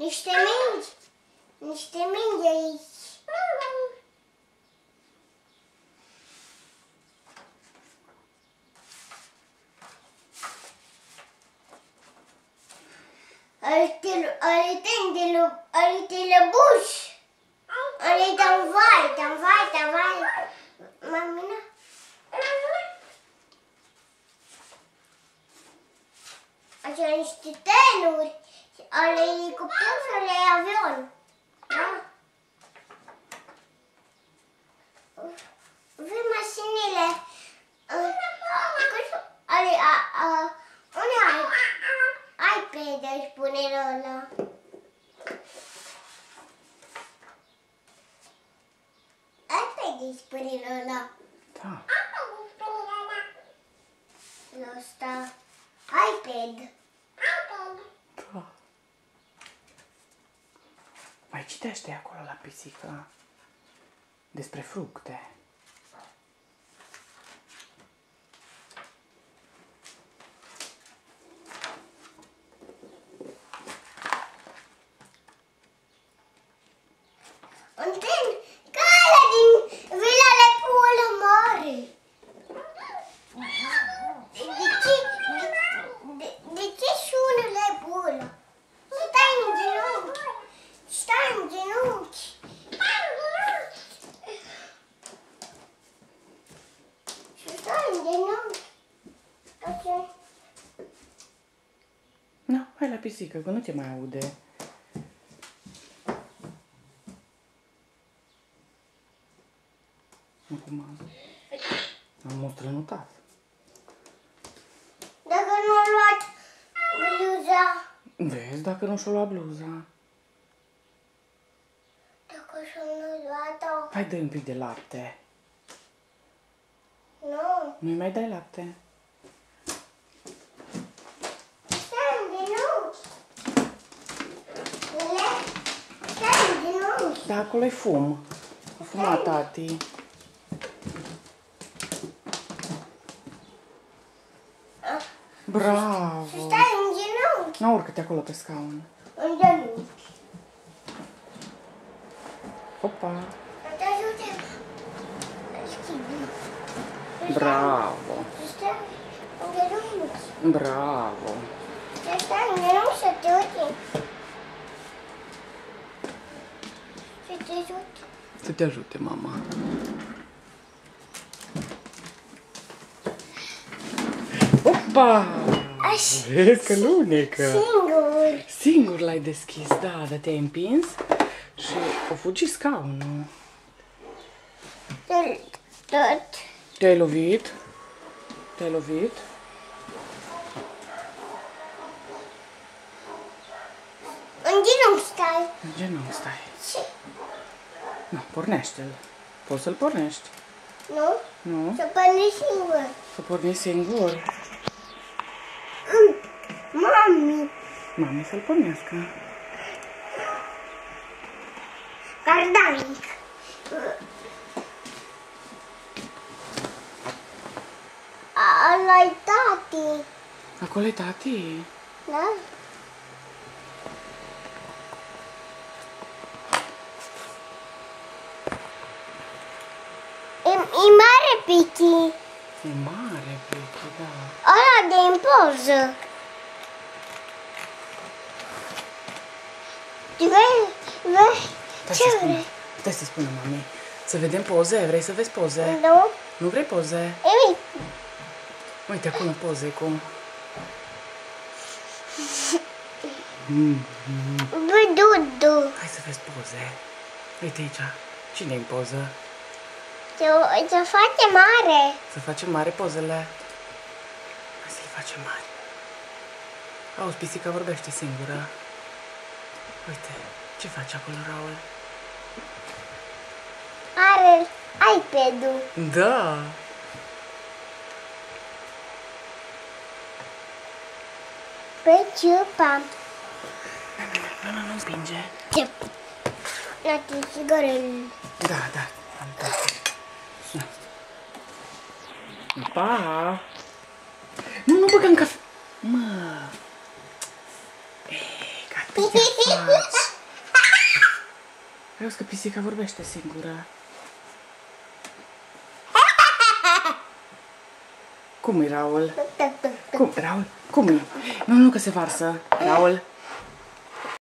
Niște mingi. Niște mingi aici. Alte lăbuși. Ale davai. Mamina. Așa niște trenuri. Ale elicopter și ale avion. Da? Vei mașinile. Unde ai? iPad își pune ăla. iPad își pune ăla. Da. Ăsta. iPad. Da. Mai citește acolo la pisică despre fructe. Care din vilele Pula Mare? De ce sună lepula? Stai în genunchi. Așa. Nu, hai la pisică, că nu te mai aude. Acum am strănutat. Dacă nu a luat bluza. Vezi dacă nu și-o lua bluza. Dacă și-o luat-o. Hai, dă-i un pic de lapte. Nu. Nu-i mai dai lapte? Stai în genunchi. Stai în genunchi. Da, acolo-i fum. A fumat tati. Bravo! Stai în genunchi. Na, urcă-te acolo pe scaun. În genunchi. Opa! Să te ajute. Bravo! Stai în genunchi. Bravo! Stai în genunchi să te uite. Să te ajute. Să te ajute, mama. Opa! Așa. Vezi că lunecă! Singur. Singur l-ai deschis, da, dar te-ai împins și a fugit scaunul. Tot. Te-ai lovit? Te-ai lovit? În genunchi stai. În genunchi stai. Ce? Nu, pornește-l. Poți să-l pornești. Nu? Nu? Să pornești singur. Să pornești singur. Mami. Mami să-l pornească. Cardanic. Ăla-i tati. Acolo e tati. Da? E mare pichi. E mare, Pichi, da. Ăla de în poză. Stai să spună. Stai să spună, mami. Să vedem poze? Vrei să vezi poze? Nu. Nu vrei poze? Ei, Uite acolo poze cum. Dudu. Hai să vezi poze. Uite aici. Cine e în poză? Se face mare. Să facem mare pozele. Hai să le facem mari. Auzi, pisica vorbește singură. Uite, ce face acolo, Raul? Are iPad-ul. Da! Pe ciupa. Nu împinge. Ce? La tigărel. Da, da. Pa! Nu băga în cafea. Mă! Ei, gata. Păi te faci. Auzi că pisica vorbește singură. Cum e, Raul? Cum, Raul? Cum e? Nu, că se varsă. Raul?